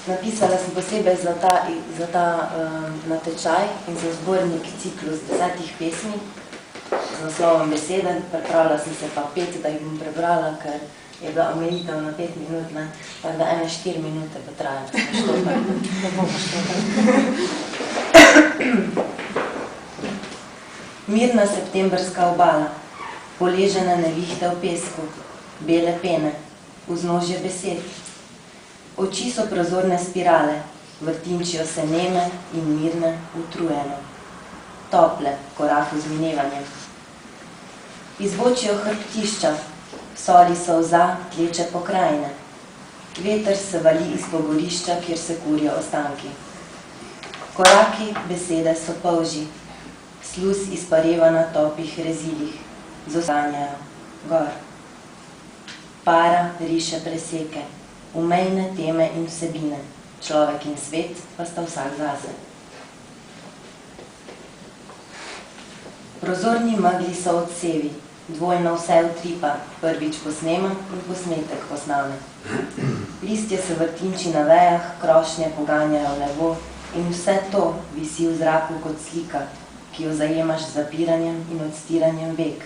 Napisala sem posebej za ta natečaj in za zbornik ciklus 10 pesmi z naslovom Beseden. Pripravila sem se pa 5, da jih bom prebrala, ker je bila omejitev na 5 minut, tako da 4 minute pa traja. Mirna septembrska obala, poležene nevihte v pesku, bele pene, vznožje besed. Oči so prozorne spirale, vrtinčijo se neme in mirne, utrujeno. Tople, koraku z minevanjem. Izvočijo hrbtišča, soli solza, tleče pokrajine. Veter se vali iz pogorišča, kjer se kurijo ostanki. Koraki besede so polži, sluz izpareva na topih rezilih, zostanjajo gor. Para riše preseke, umejne teme in vsebine, človek in svet pa sta vsak zase. Prozorni megli so odsevi, dvojno vse utripa, prvič posnema in posnetek posname. Listje se vrtinči na vejah, krošnje poganjajo nebo in vse to visi v zraku kot slika, ki jo zajemaš z zapiranjem in odstiranjem vek.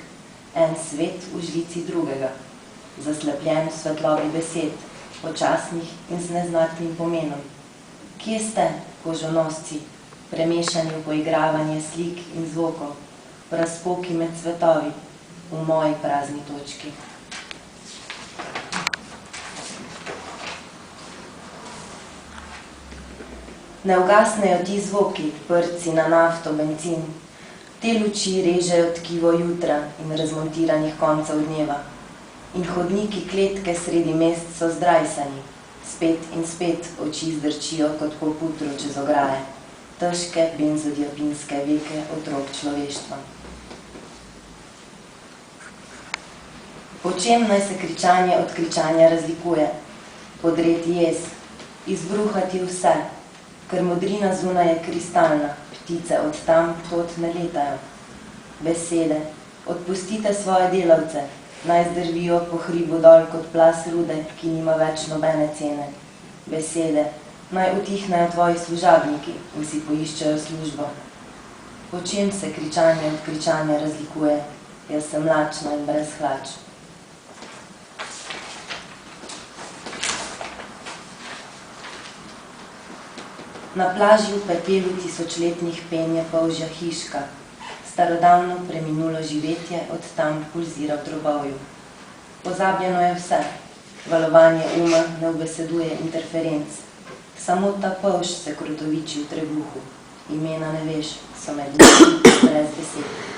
En svet v žlici drugega, zaslepljen v svetlobi besed, počasnih in z neznatnim pomenom. Kje ste, kožonosci, premešani v poigravanje slik in zvokov, v razpoki med svetovi, v moji prazni točki? Ne ugasnejo ti zvoki, prci na nafto, bencin. Te luči režejo tkivo jutra in razmontiranih koncev dneva. In hodniki kletke sredi mest so zdrajsani. Spet in spet oči zdrčijo kot po putru čez ograje. Težke benzodiapinske veke otrok človeštva. Po čem naj se kričanje od kričanja razlikuje? Podreti jez, izbruhati vse, ker modrina zunaj je kristalna, ptice od tam tod ne letajo. Besede, odpustite svoje delavce, naj zdrvijo po hribu dol kot plas rude, ki nima več nobene cene. Besede, naj utihnejo tvoji služabniki in si poiščejo službo. Po čem se kričanje od kričanja razlikuje? Jaz sem lačna in brez hlač. Na plaži v pepelu tisočletnih penje polžja hiška, starodavno preminulo živetje od tam pulzira v drobovju. Pozabljeno je vse, valovanje uma ne ubeseduje interferenc. Samo ta polž se krotoviči v trebuhu, imena ne veš, so med njimi brez besed.